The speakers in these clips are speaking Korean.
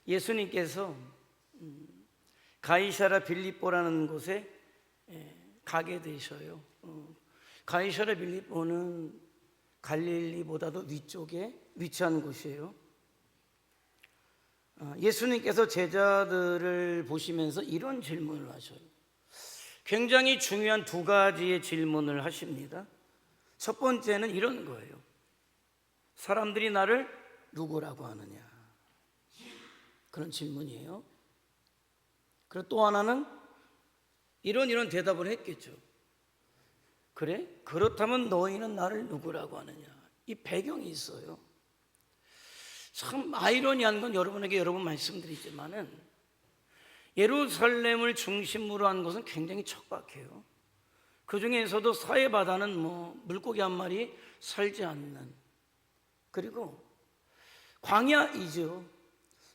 예수님께서 가이사랴 빌립보라는 곳에 가게 되셔요. 가이사랴 빌립보는 갈릴리보다도 위쪽에 위치한 곳이에요. 예수님께서 제자들을 보시면서 이런 질문을 하셔요. 굉장히 중요한 두 가지의 질문을 하십니다. 첫 번째는 이런 거예요. 사람들이 나를 누구라고 하느냐? 그런 질문이에요. 그리고 또 하나는 이런 대답을 했겠죠. 그래? 그렇다면 너희는 나를 누구라고 하느냐? 이 배경이 있어요. 참 아이러니한 건 여러분에게 여러 번 말씀드리지만은 예루살렘을 중심으로 한 것은 굉장히 척박해요. 그 중에서도 사해바다는 물고기 한 마리 살지 않는, 그리고 광야이죠.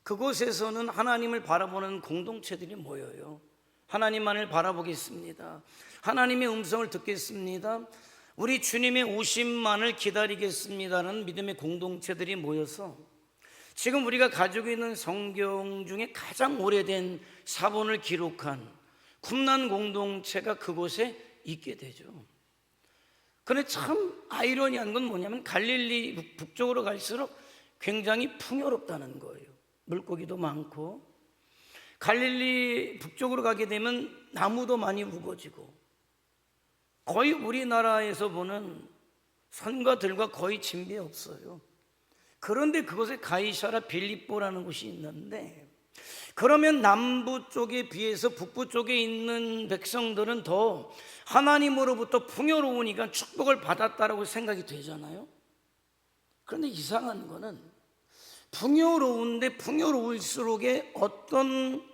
그곳에서는 하나님을 바라보는 공동체들이 모여요. 하나님만을 바라보겠습니다. 하나님의 음성을 듣겠습니다. 우리 주님의 오심만을 기다리겠습니다라는 믿음의 공동체들이 모여서 지금 우리가 가지고 있는 성경 중에 가장 오래된 사본을 기록한 쿰란 공동체가 그곳에 있게 되죠. 그런데 참 아이러니한 건 뭐냐면 갈릴리 북쪽으로 갈수록 굉장히 풍요롭다는 거예요. 물고기도 많고, 갈릴리 북쪽으로 가게 되면 나무도 많이 우거지고, 거의 우리나라에서 보는 산과 들과 거의 진배 없어요. 그런데 그곳에 가이사랴 빌립보라는 곳이 있는데, 그러면 남부 쪽에 비해서 북부 쪽에 있는 백성들은 더 하나님으로부터 풍요로우니까 축복을 받았다라고 생각이 되잖아요. 그런데 이상한 거는 풍요로운데 풍요로울수록에 어떤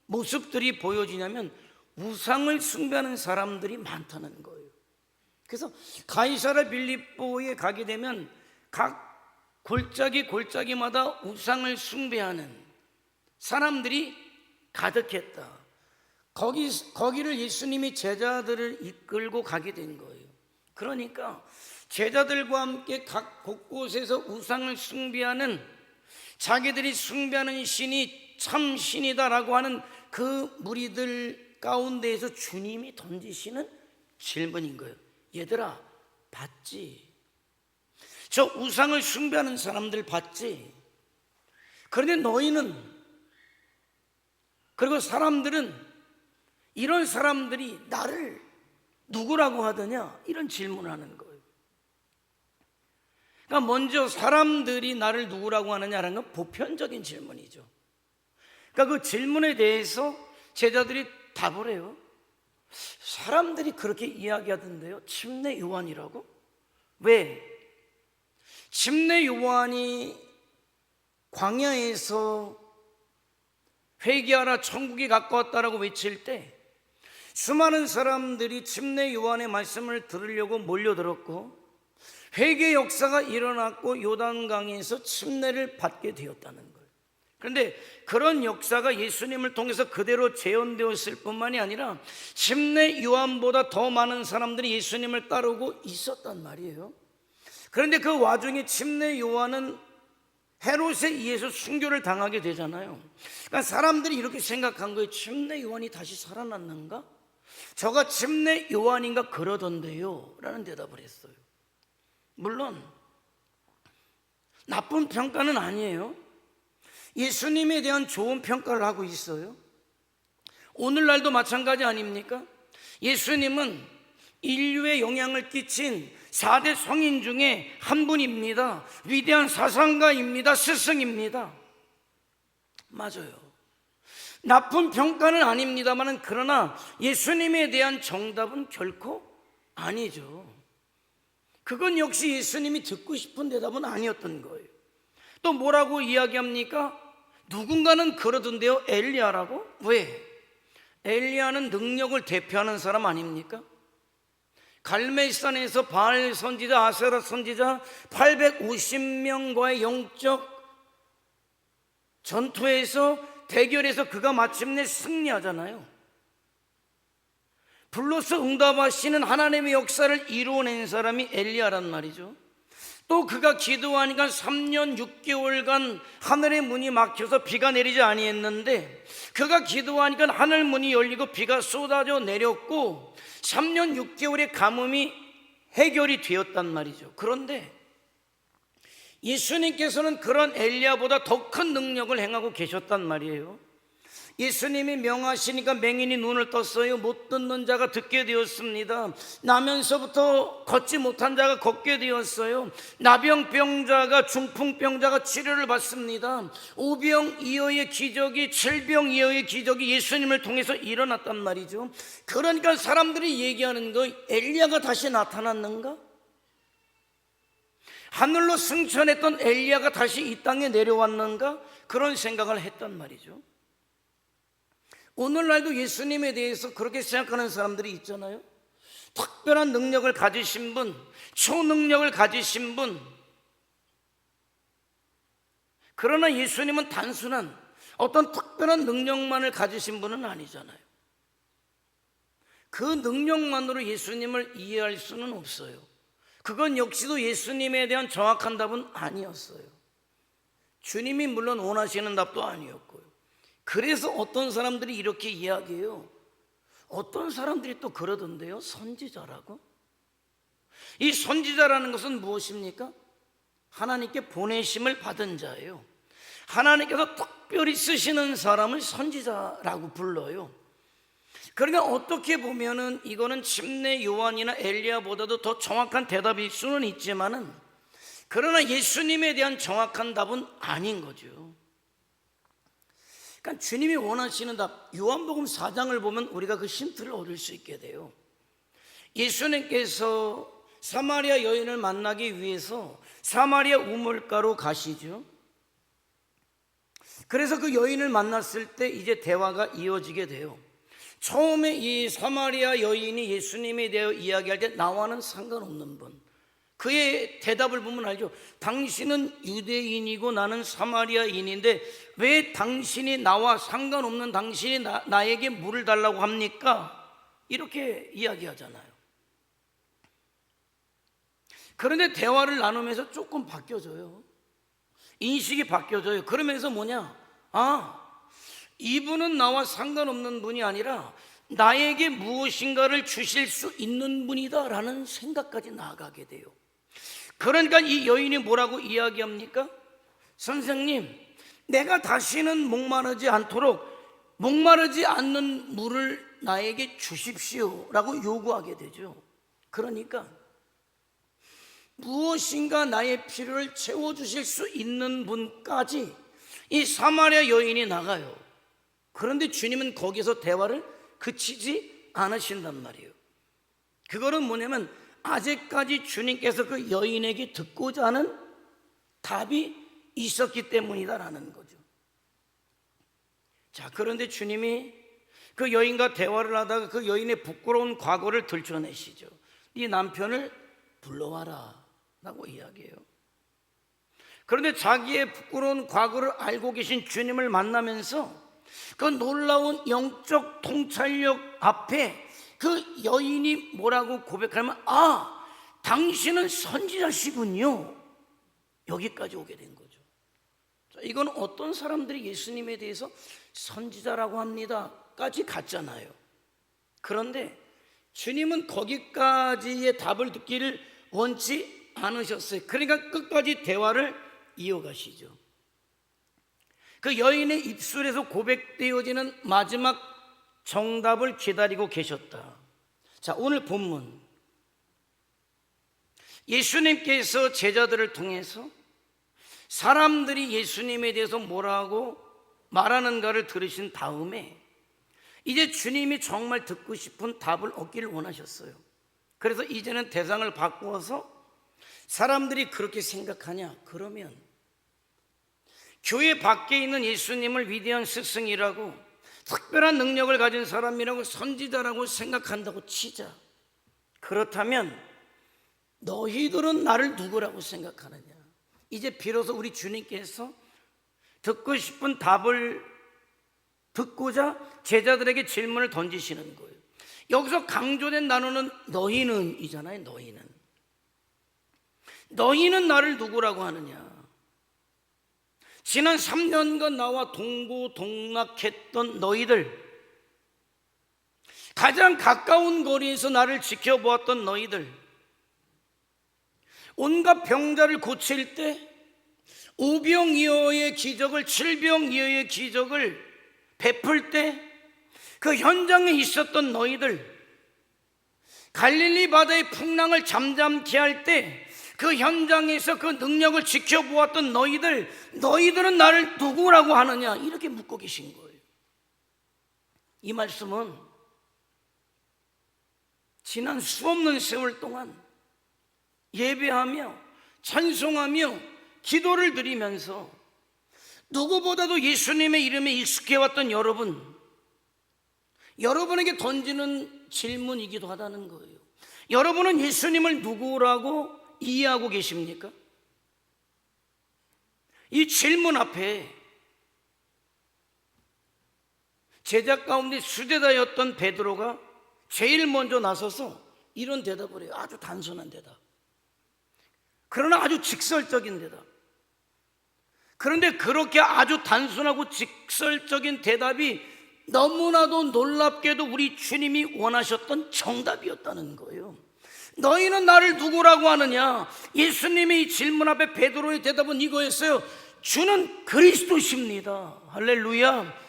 모습들이 보여지냐면 우상을 숭배하는 사람들이 많다는 거예요. 그래서 가이사랴 빌립보에 가게 되면 각 골짜기마다 우상을 숭배하는 사람들이 가득했다. 거기를 예수님이 제자들을 이끌고 가게 된 거예요. 그러니까 제자들과 함께 각 곳곳에서 우상을 숭배하는, 자기들이 숭배하는 신이 참 신이다라고 하는 그 무리들 가운데에서 주님이 던지시는 질문인 거예요. 얘들아, 봤지? 저 우상을 숭배하는 사람들 봤지? 그런데 너희는, 그리고 사람들은, 이런 사람들이 나를 누구라고 하더냐? 이런 질문을 하는 거예요. 그러니까 먼저 사람들이 나를 누구라고 하느냐라는 건 보편적인 질문이죠. 그러니까 그 질문에 대해서 제자들이 답을 해요. 사람들이 그렇게 이야기하던데요. 침례 요한이라고? 왜? 침례 요한이 광야에서 회개하라 천국이 가까웠다라고 외칠 때 수많은 사람들이 침례 요한의 말씀을 들으려고 몰려들었고, 회개 역사가 일어났고 요단강에서 침례를 받게 되었다는 거예요. 그런데 그런 역사가 예수님을 통해서 그대로 재현되었을 뿐만이 아니라 침례 요한보다 더 많은 사람들이 예수님을 따르고 있었단 말이에요. 그런데 그 와중에 침례 요한은 헤롯에 의해서 순교를 당하게 되잖아요. 그러니까 사람들이 이렇게 생각한 거예요. 침례 요한이 다시 살아났는가? 저가 침례 요한인가 그러던데요 라는 대답을 했어요. 물론 나쁜 평가는 아니에요. 예수님에 대한 좋은 평가를 하고 있어요. 오늘날도 마찬가지 아닙니까? 예수님은 인류에 영향을 끼친 4대 성인 중에 한 분입니다. 위대한 사상가입니다. 스승입니다. 맞아요. 나쁜 평가는 아닙니다만, 그러나 예수님에 대한 정답은 결코 아니죠. 그건 역시 예수님이 듣고 싶은 대답은 아니었던 거예요. 또 뭐라고 이야기합니까? 누군가는 그러던데요. 엘리야라고? 왜? 엘리야는 능력을 대표하는 사람 아닙니까? 갈멜산에서 바알 선지자, 아세라 선지자 850명과의 영적 전투에서 대결에서 그가 마침내 승리하잖아요. 불로서 응답하시는 하나님의 역사를 이루어낸 사람이 엘리야란 말이죠. 또 그가 기도하니까 3년 6개월간 하늘의 문이 막혀서 비가 내리지 아니했는데, 그가 기도하니까 하늘 문이 열리고 비가 쏟아져 내렸고 3년 6개월의 가뭄이 해결이 되었단 말이죠. 그런데 예수님께서는 그런 엘리야보다 더 큰 능력을 행하고 계셨단 말이에요. 예수님이 명하시니까 맹인이 눈을 떴어요. 못 듣는 자가 듣게 되었습니다. 나면서부터 걷지 못한 자가 걷게 되었어요. 나병병자가, 중풍병자가 치료를 받습니다. 오병이어의 기적이, 칠병이어의 기적이 예수님을 통해서 일어났단 말이죠. 그러니까 사람들이 얘기하는 거, 엘리야가 다시 나타났는가? 하늘로 승천했던 엘리야가 다시 이 땅에 내려왔는가? 그런 생각을 했단 말이죠. 오늘날도 예수님에 대해서 그렇게 생각하는 사람들이 있잖아요. 특별한 능력을 가지신 분, 초능력을 가지신 분. 그러나 예수님은 단순한 어떤 특별한 능력만을 가지신 분은 아니잖아요. 그 능력만으로 예수님을 이해할 수는 없어요. 그건 역시도 예수님에 대한 정확한 답은 아니었어요. 주님이 물론 원하시는 답도 아니었고요. 그래서 어떤 사람들이 이렇게 이야기해요. 어떤 사람들이 또 그러던데요, 선지자라고? 이 선지자라는 것은 무엇입니까? 하나님께 보내심을 받은 자예요. 하나님께서 특별히 쓰시는 사람을 선지자라고 불러요. 그러니까 어떻게 보면은 이거는 침례 요한이나 엘리야보다도 더 정확한 대답일 수는 있지만은, 그러나 예수님에 대한 정확한 답은 아닌 거죠. 그러니까 주님이 원하시는 답, 요한복음 4장을 보면 우리가 그 힌트를 얻을 수 있게 돼요. 예수님께서 사마리아 여인을 만나기 위해서 사마리아 우물가로 가시죠. 그래서 그 여인을 만났을 때 이제 대화가 이어지게 돼요. 처음에 이 사마리아 여인이 예수님에 대해 이야기할 때 나와는 상관없는 분, 그의 대답을 보면 알죠. 당신은 유대인이고 나는 사마리아인인데 왜 당신이 나와 상관없는 당신이 나에게 물을 달라고 합니까? 이렇게 이야기하잖아요. 그런데 대화를 나누면서 조금 바뀌어져요. 인식이 바뀌어져요. 그러면서 뭐냐? 이분은 나와 상관없는 분이 아니라 나에게 무엇인가를 주실 수 있는 분이다 라는 생각까지 나아가게 돼요. 그러니까 이 여인이 뭐라고 이야기합니까? 선생님, 내가 다시는 목마르지 않도록 목마르지 않는 물을 나에게 주십시오 라고 요구하게 되죠. 그러니까 무엇인가 나의 필요를 채워주실 수 있는 분까지 이 사마리아 여인이 나가요. 그런데 주님은 거기서 대화를 그치지 않으신단 말이에요. 그거는 뭐냐면 아직까지 주님께서 그 여인에게 듣고자 하는 답이 있었기 때문이다라는 거죠. 자, 그런데 주님이 그 여인과 대화를 하다가 그 여인의 부끄러운 과거를 들춰내시죠. 네 남편을 불러와라 라고 이야기해요. 그런데 자기의 부끄러운 과거를 알고 계신 주님을 만나면서 그 놀라운 영적 통찰력 앞에 그 여인이 뭐라고 고백하면, 당신은 선지자시군요, 여기까지 오게 된 거죠. 자, 이건 어떤 사람들이 예수님에 대해서 선지자라고 합니다 까지 갔잖아요. 그런데 주님은 거기까지의 답을 듣기를 원치 않으셨어요. 그러니까 끝까지 대화를 이어가시죠. 그 여인의 입술에서 고백되어지는 마지막 정답을 기다리고 계셨다. 자, 오늘 본문, 예수님께서 제자들을 통해서 사람들이 예수님에 대해서 뭐라고 말하는가를 들으신 다음에 이제 주님이 정말 듣고 싶은 답을 얻기를 원하셨어요. 그래서 이제는 대상을 바꾸어서 사람들이 그렇게 생각하냐, 그러면 교회 밖에 있는 예수님을 위대한 스승이라고, 특별한 능력을 가진 사람이라고, 선지자라고 생각한다고 치자. 그렇다면 너희들은 나를 누구라고 생각하느냐? 이제 비로소 우리 주님께서 듣고 싶은 답을 듣고자 제자들에게 질문을 던지시는 거예요. 여기서 강조된 단어는 너희는 이잖아요. 너희는. 너희는 나를 누구라고 하느냐? 지난 3년간 나와 동고동락했던 너희들, 가장 가까운 거리에서 나를 지켜보았던 너희들, 온갖 병자를 고칠 때 5병이어의 기적을, 7병이어의 기적을 베풀 때 그 현장에 있었던 너희들, 갈릴리 바다의 풍랑을 잠잠케 할 때 그 현장에서 그 능력을 지켜보았던 너희들은 나를 누구라고 하느냐? 이렇게 묻고 계신 거예요. 이 말씀은 지난 수없는 세월 동안 예배하며 찬송하며 기도를 드리면서 누구보다도 예수님의 이름에 익숙해왔던 여러분에게 던지는 질문이기도 하다는 거예요. 여러분은 예수님을 누구라고 이해하고 계십니까? 이 질문 앞에 제자 가운데 수제자였던 베드로가 제일 먼저 나서서 이런 대답을 해요. 아주 단순한 대답, 그러나 아주 직설적인 대답. 그런데 그렇게 아주 단순하고 직설적인 대답이 너무나도 놀랍게도 우리 주님이 원하셨던 정답이었다는 거예요. 너희는 나를 누구라고 하느냐? 예수님의 이 질문 앞에 베드로의 대답은 이거였어요. 주는 그리스도십니다. 할렐루야.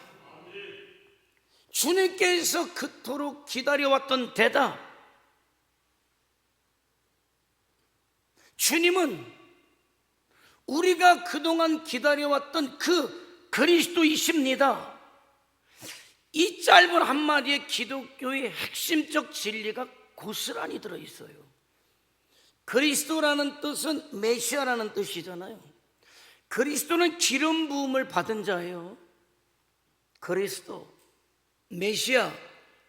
주님께서 그토록 기다려왔던 대답, 주님은 우리가 그동안 기다려왔던 그 그리스도이십니다. 이 짧은 한마디의 기독교의 핵심적 진리가 고스란히 들어있어요. 그리스도라는 뜻은 메시아라는 뜻이잖아요. 그리스도는 기름 부음을 받은 자예요. 그리스도, 메시아,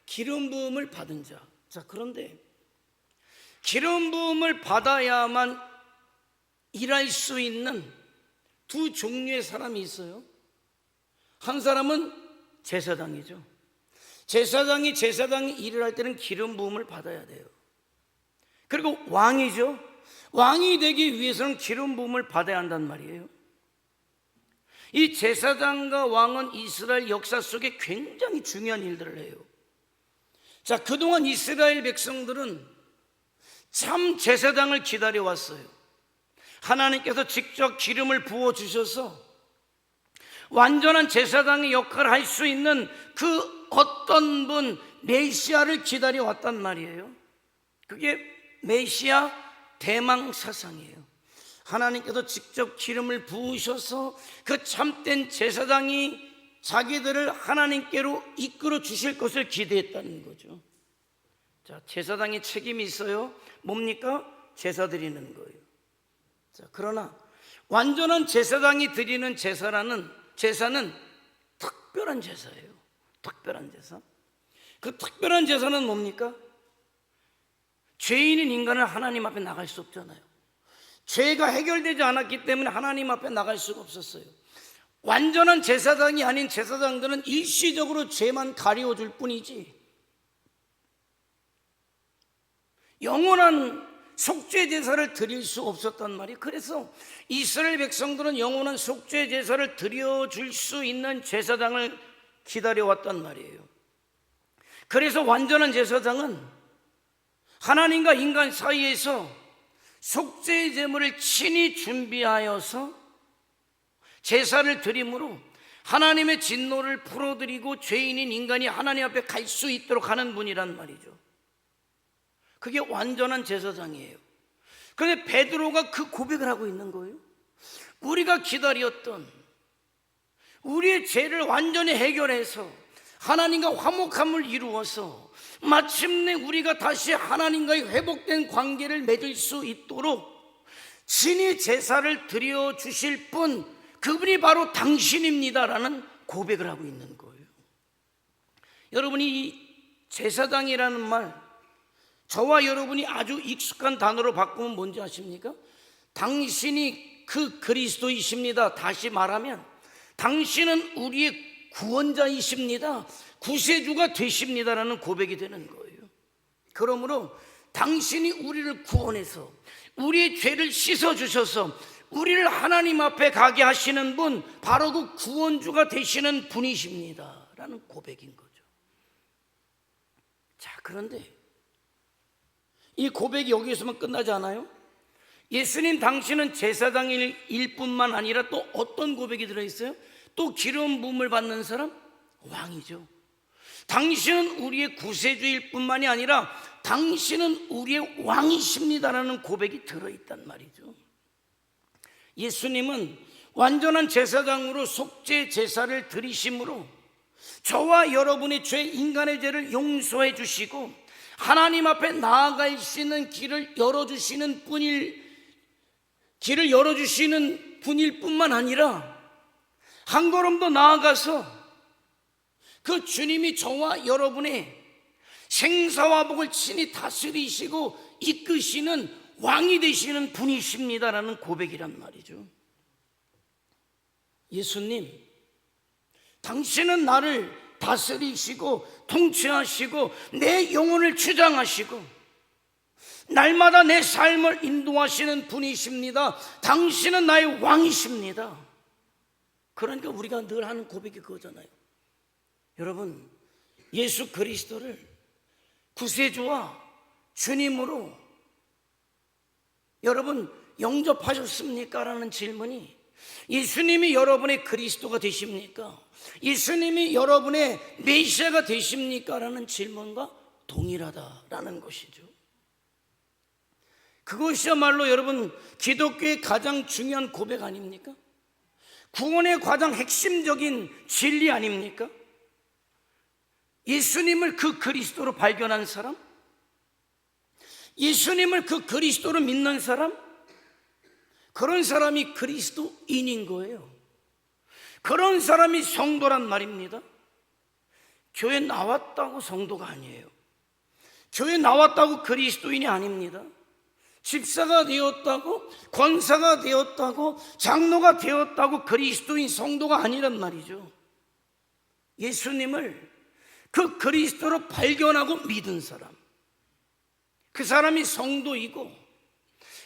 기름 부음을 받은 자. 자, 그런데 기름 부음을 받아야만 일할 수 있는 두 종류의 사람이 있어요. 한 사람은 제사장이죠. 제사장이 일을 할 때는 기름 부음을 받아야 돼요. 그리고 왕이죠. 왕이 되기 위해서는 기름 부음을 받아야 한단 말이에요. 이 제사장과 왕은 이스라엘 역사 속에 굉장히 중요한 일들을 해요. 자, 그동안 이스라엘 백성들은 참 제사장을 기다려왔어요. 하나님께서 직접 기름을 부어주셔서 완전한 제사장의 역할을 할 수 있는 그 어떤 분, 메시아를 기다려왔단 말이에요. 그게 메시아 대망 사상이에요. 하나님께서 직접 기름을 부으셔서 그 참된 제사장이 자기들을 하나님께로 이끌어 주실 것을 기대했다는 거죠. 자, 제사장의 책임이 있어요. 뭡니까? 제사 드리는 거예요. 자, 그러나 완전한 제사장이 드리는 제사는 특별한 제사예요. 특별한 제사. 그 특별한 제사는 뭡니까? 죄인인 인간은 하나님 앞에 나갈 수 없잖아요. 죄가 해결되지 않았기 때문에 하나님 앞에 나갈 수가 없었어요. 완전한 제사장이 아닌 제사장들은 일시적으로 죄만 가리워줄 뿐이지 영원한 속죄 제사를 드릴 수 없었단 말이에요. 그래서 이스라엘 백성들은 영원한 속죄 제사를 드려줄 수 있는 제사장을 기다려왔단 말이에요. 그래서 완전한 제사장은 하나님과 인간 사이에서 속죄의 제물을 친히 준비하여서 제사를 드림으로 하나님의 진노를 풀어드리고 죄인인 인간이 하나님 앞에 갈 수 있도록 하는 분이란 말이죠. 그게 완전한 제사장이에요. 그런데 베드로가 그 고백을 하고 있는 거예요. 우리가 기다렸던 우리의 죄를 완전히 해결해서 하나님과 화목함을 이루어서 마침내 우리가 다시 하나님과의 회복된 관계를 맺을 수 있도록 친히 제사를 드려주실 분, 그분이 바로 당신입니다라는 고백을 하고 있는 거예요. 여러분이 이 제사장이라는 말, 저와 여러분이 아주 익숙한 단어로 바꾸면 뭔지 아십니까? 당신이 그 그리스도이십니다. 다시 말하면 당신은 우리의 구원자이십니다. 구세주가 되십니다라는 고백이 되는 거예요. 그러므로 당신이 우리를 구원해서 우리의 죄를 씻어주셔서 우리를 하나님 앞에 가게 하시는 분, 바로 그 구원주가 되시는 분이십니다 라는 고백인 거죠. 자, 그런데 이 고백이 여기에서만 끝나지 않아요. 예수님 당신은 제사장일 뿐만 아니라 또 어떤 고백이 들어있어요? 또 기름 부음을 받는 사람? 왕이죠. 당신은 우리의 구세주일 뿐만이 아니라 당신은 우리의 왕이십니다라는 고백이 들어있단 말이죠. 예수님은 완전한 제사장으로 속죄 제사를 드리심으로 저와 여러분의 죄, 인간의 죄를 용서해 주시고 하나님 앞에 나아갈 수 있는 길을 열어주시는 분일 뿐만 아니라 한 걸음 더 나아가서 그 주님이 저와 여러분의 생사와 복을 친히 다스리시고 이끄시는 왕이 되시는 분이십니다라는 고백이란 말이죠. 예수님, 당신은 나를 다스리시고 통치하시고 내 영혼을 주장하시고 날마다 내 삶을 인도하시는 분이십니다. 당신은 나의 왕이십니다. 그러니까 우리가 늘 하는 고백이 그거잖아요. 여러분, 예수 그리스도를 구세주와 주님으로 여러분 영접하셨습니까? 라는 질문이, 예수님이 여러분의 그리스도가 되십니까? 예수님이 여러분의 메시아가 되십니까? 라는 질문과 동일하다라는 것이죠. 그것이야말로 여러분 기독교의 가장 중요한 고백 아닙니까? 구원의 가장 핵심적인 진리 아닙니까? 예수님을 그 그리스도로 발견한 사람, 예수님을 그 그리스도로 믿는 사람, 그런 사람이 그리스도인인 거예요. 그런 사람이 성도란 말입니다. 교회 나왔다고 성도가 아니에요. 교회 나왔다고 그리스도인이 아닙니다. 집사가 되었다고, 권사가 되었다고, 장로가 되었다고 그리스도인 성도가 아니란 말이죠. 예수님을 그 그리스도로 발견하고 믿은 사람, 그 사람이 성도이고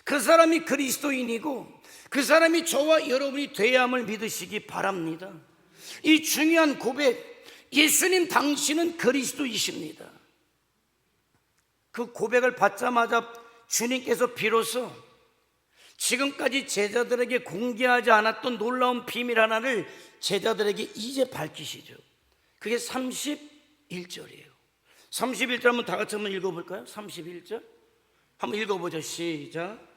그 사람이 그리스도인이고 그 사람이 저와 여러분이 돼야 함을 믿으시기 바랍니다. 이 중요한 고백, 예수님 당신은 그리스도이십니다. 그 고백을 받자마자 주님께서 비로소 지금까지 제자들에게 공개하지 않았던 놀라운 비밀 하나를 제자들에게 이제 밝히시죠. 그게 31절이에요 31절 한번 다 같이 한번 읽어볼까요? 31절 한번 읽어보죠. 시작.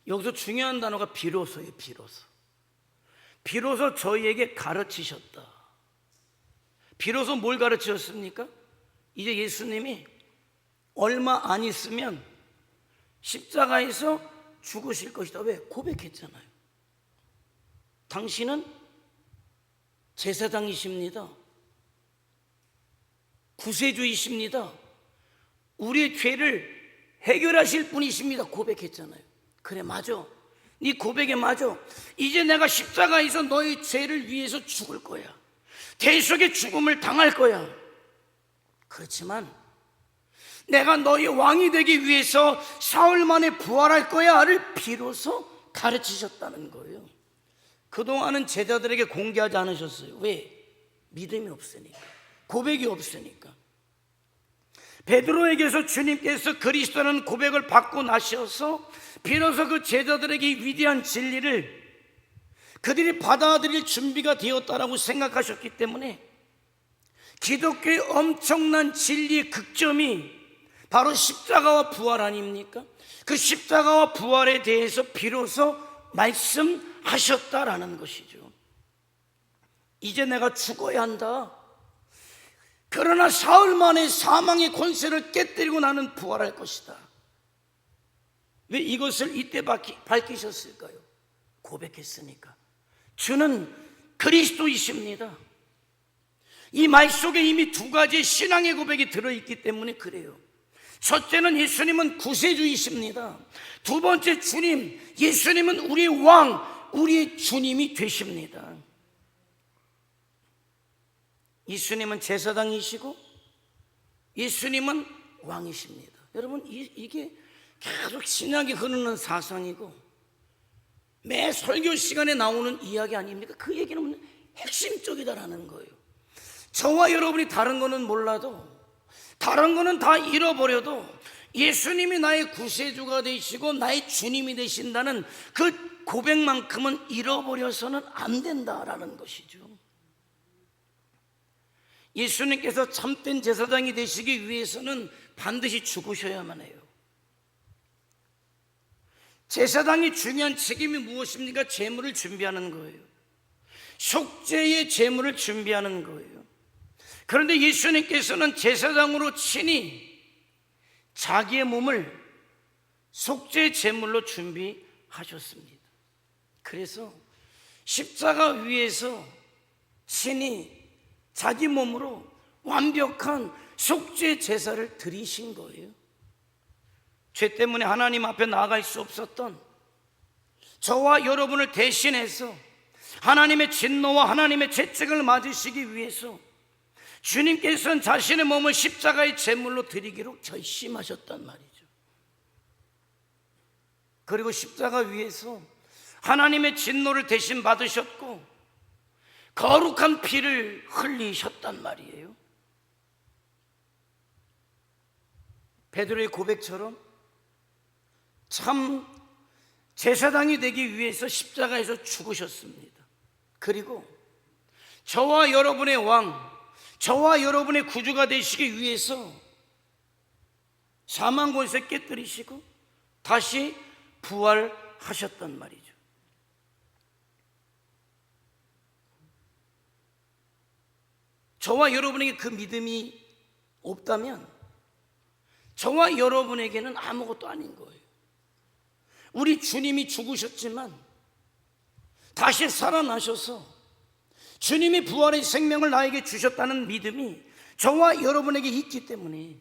여기서 중요한 단어가 비로소예요. 비로소 저희에게 가르치셨다. 비로소 뭘 가르치셨습니까? 이제 예수님이 얼마 안 있으면 십자가에서 죽으실 것이다. 왜? 고백했잖아요. 당신은 제사장이십니다. 구세주이십니다. 우리의 죄를 해결하실 분이십니다. 고백했잖아요. 그래, 맞아. 네 고백에 맞아. 이제 내가 십자가에서 너의 죄를 위해서 죽을 거야. 대속의 죽음을 당할 거야. 그렇지만 내가 너의 왕이 되기 위해서 사흘 만에 부활할 거야를 비로소 가르치셨다는 거예요. 그동안은 제자들에게 공개하지 않으셨어요. 왜? 믿음이 없으니까, 고백이 없으니까. 베드로에게서 주님께서 그리스도라는 고백을 받고 나셔서 비로소 그 제자들에게 위대한 진리를 그들이 받아들일 준비가 되었다라고 생각하셨기 때문에 기독교의 엄청난 진리의 극점이 바로 십자가와 부활 아닙니까? 그 십자가와 부활에 대해서 비로소 말씀하셨다라는 것이죠. 이제 내가 죽어야 한다. 그러나 사흘 만에 사망의 권세를 깨뜨리고 나는 부활할 것이다. 왜 이것을 이때 밝히셨을까요? 고백했으니까. 주는 그리스도이십니다. 이 말 속에 이미 두 가지의 신앙의 고백이 들어있기 때문에 그래요. 첫째는 예수님은 구세주이십니다. 두 번째, 주님, 예수님은 우리의 왕, 우리의 주님이 되십니다. 예수님은 제사장이시고 예수님은 왕이십니다. 여러분, 이게 계속 신약에 흐르는 사상이고 매 설교 시간에 나오는 이야기 아닙니까? 그 얘기는 핵심적이다라는 거예요. 저와 여러분이 다른 거는 몰라도, 다른 거는 다 잃어버려도 예수님이 나의 구세주가 되시고 나의 주님이 되신다는 그 고백만큼은 잃어버려서는 안 된다라는 것이죠. 예수님께서 참된 제사장이 되시기 위해서는 반드시 죽으셔야만 해요. 제사장이 중요한 책임이 무엇입니까? 제물을 준비하는 거예요. 속죄의 제물을 준비하는 거예요. 그런데 예수님께서는 제사장으로 친히 자기의 몸을 속죄 제물로 준비하셨습니다. 그래서 십자가 위에서 친히 자기 몸으로 완벽한 속죄 제사를 드리신 거예요. 죄 때문에 하나님 앞에 나아갈 수 없었던 저와 여러분을 대신해서 하나님의 진노와 하나님의 채찍을 맞으시기 위해서 주님께서는 자신의 몸을 십자가의 제물로 드리기로 결심하셨단 말이죠. 그리고 십자가 위에서 하나님의 진노를 대신 받으셨고 거룩한 피를 흘리셨단 말이에요. 베드로의 고백처럼 참 제사장이 되기 위해서 십자가에서 죽으셨습니다. 그리고 저와 여러분의 왕, 저와 여러분의 구주가 되시기 위해서 사망 권세 깨뜨리시고 다시 부활하셨단 말이죠. 저와 여러분에게 그 믿음이 없다면 저와 여러분에게는 아무것도 아닌 거예요. 우리 주님이 죽으셨지만 다시 살아나셔서 주님이 부활의 생명을 나에게 주셨다는 믿음이 저와 여러분에게 있기 때문에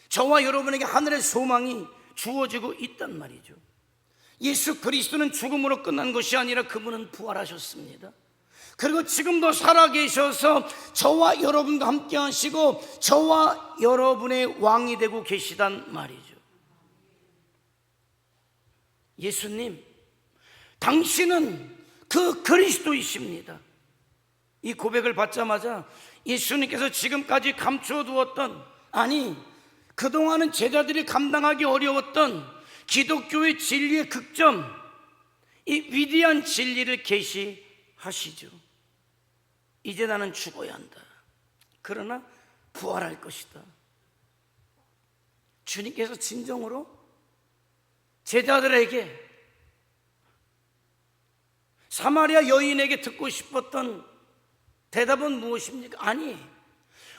저와 여러분에게 하늘의 소망이 주어지고 있단 말이죠. 예수 그리스도는 죽음으로 끝난 것이 아니라 그분은 부활하셨습니다. 그리고 지금도 살아계셔서 저와 여러분과 함께 하시고 저와 여러분의 왕이 되고 계시단 말이죠. 예수님, 당신은 그 그리스도이십니다. 이 고백을 받자마자 예수님께서 지금까지 감춰두었던, 아니 그동안은 제자들이 감당하기 어려웠던 기독교의 진리의 극점, 이 위대한 진리를 계시하시죠. 이제 나는 죽어야 한다. 그러나 부활할 것이다. 주님께서 진정으로 제자들에게, 사마리아 여인에게 듣고 싶었던 대답은 무엇입니까? 아니,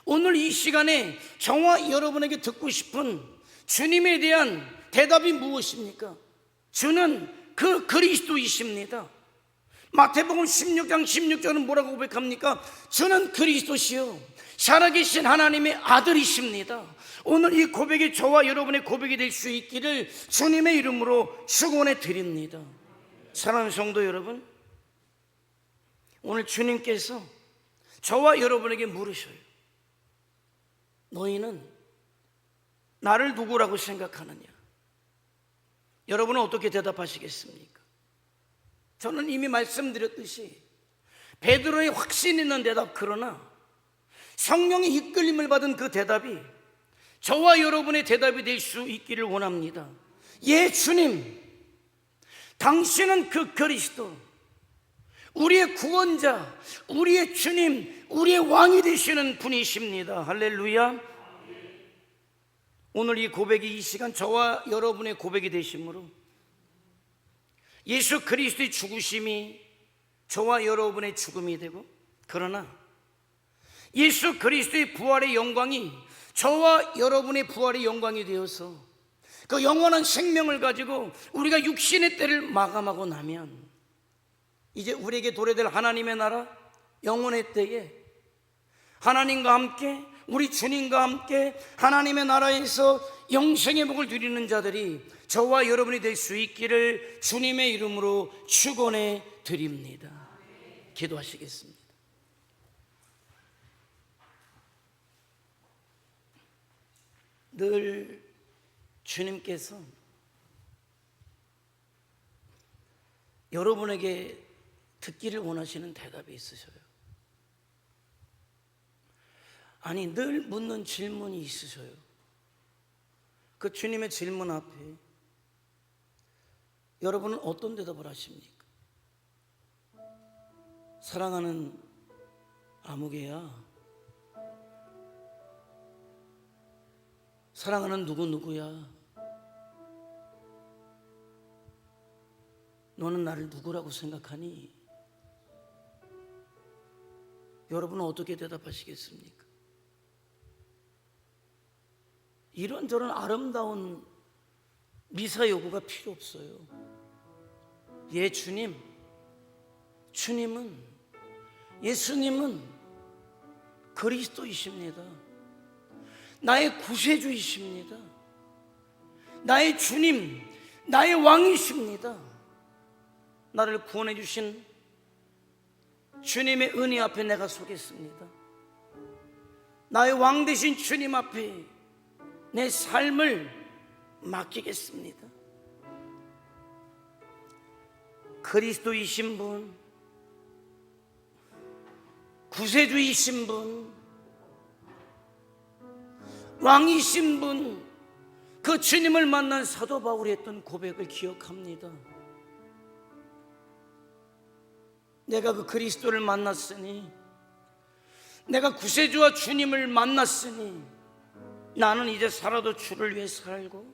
오늘 이 시간에 저와 여러분에게 듣고 싶은 주님에 대한 대답이 무엇입니까? 주는 그 그리스도이십니다. 마태복음 16장 16절은 뭐라고 고백합니까? 주는 그리스도시요 살아계신 하나님의 아들이십니다. 오늘 이 고백이 저와 여러분의 고백이 될 수 있기를 주님의 이름으로 축원해 드립니다. 사랑하는 성도 여러분, 오늘 주님께서 저와 여러분에게 물으셔요. 너희는 나를 누구라고 생각하느냐? 여러분은 어떻게 대답하시겠습니까? 저는 이미 말씀드렸듯이 베드로의 확신 있는 대답, 그러나 성령의 이끌림을 받은 그 대답이 저와 여러분의 대답이 될 수 있기를 원합니다. 예, 주님, 당신은 그 그리스도, 우리의 구원자, 우리의 주님, 우리의 왕이 되시는 분이십니다. 할렐루야. 오늘 이 고백이 이 시간 저와 여러분의 고백이 되심으로 예수 그리스도의 죽으심이 저와 여러분의 죽음이 되고, 그러나 예수 그리스도의 부활의 영광이 저와 여러분의 부활의 영광이 되어서 그 영원한 생명을 가지고 우리가 육신의 때를 마감하고 나면 이제 우리에게 도래될 하나님의 나라 영원의 때에 하나님과 함께 우리 주님과 함께 하나님의 나라에서 영생의 복을 누리는 자들이 저와 여러분이 될 수 있기를 주님의 이름으로 축원해 드립니다. 기도하시겠습니다. 늘 주님께서 여러분에게 듣기를 원하시는 대답이 있으셔요. 아니, 늘 묻는 질문이 있으셔요. 그 주님의 질문 앞에 여러분은 어떤 대답을 하십니까? 사랑하는 아무개야, 사랑하는 누구누구야, 너는 나를 누구라고 생각하니? 여러분은 어떻게 대답하시겠습니까? 이런저런 아름다운 미사 여구가 필요 없어요. 예, 예수님은 그리스도이십니다. 나의 구세주이십니다. 나의 주님, 나의 왕이십니다. 나를 구원해 주신 주님의 은혜 앞에 내가 서겠습니다. 나의 왕 되신 주님 앞에 내 삶을 맡기겠습니다. 그리스도이신 분, 구세주이신 분, 왕이신 분, 그 주님을 만난 사도 바울이 했던 고백을 기억합니다. 내가 그 그리스도를 만났으니, 내가 구세주와 주님을 만났으니 나는 이제 살아도 주를 위해 살고,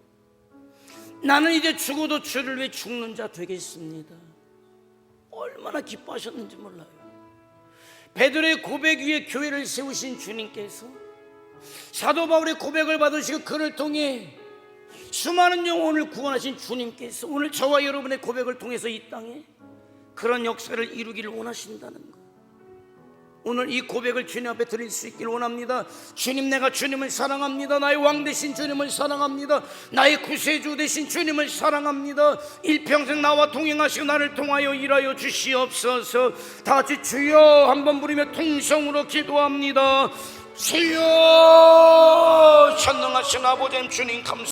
나는 이제 죽어도 주를 위해 죽는 자 되겠습니다. 얼마나 기뻐하셨는지 몰라요. 베드로의 고백 위에 교회를 세우신 주님께서 사도 바울의 고백을 받으시고 그를 통해 수많은 영혼을 구원하신 주님께서 오늘 저와 여러분의 고백을 통해서 이 땅에 그런 역사를 이루기를 원하신다는 것, 오늘 이 고백을 주님 앞에 드릴 수 있기를 원합니다. 주님, 내가 주님을 사랑합니다. 나의 왕 되신 주님을 사랑합니다. 나의 구세주 되신 주님을 사랑합니다. 일평생 나와 동행하시고 나를 통하여 일하여 주시옵소서. 다 같이 주여 한번 부르며 통성으로 기도합니다. 주여, 전능하신 아버지 주님 감사합니다.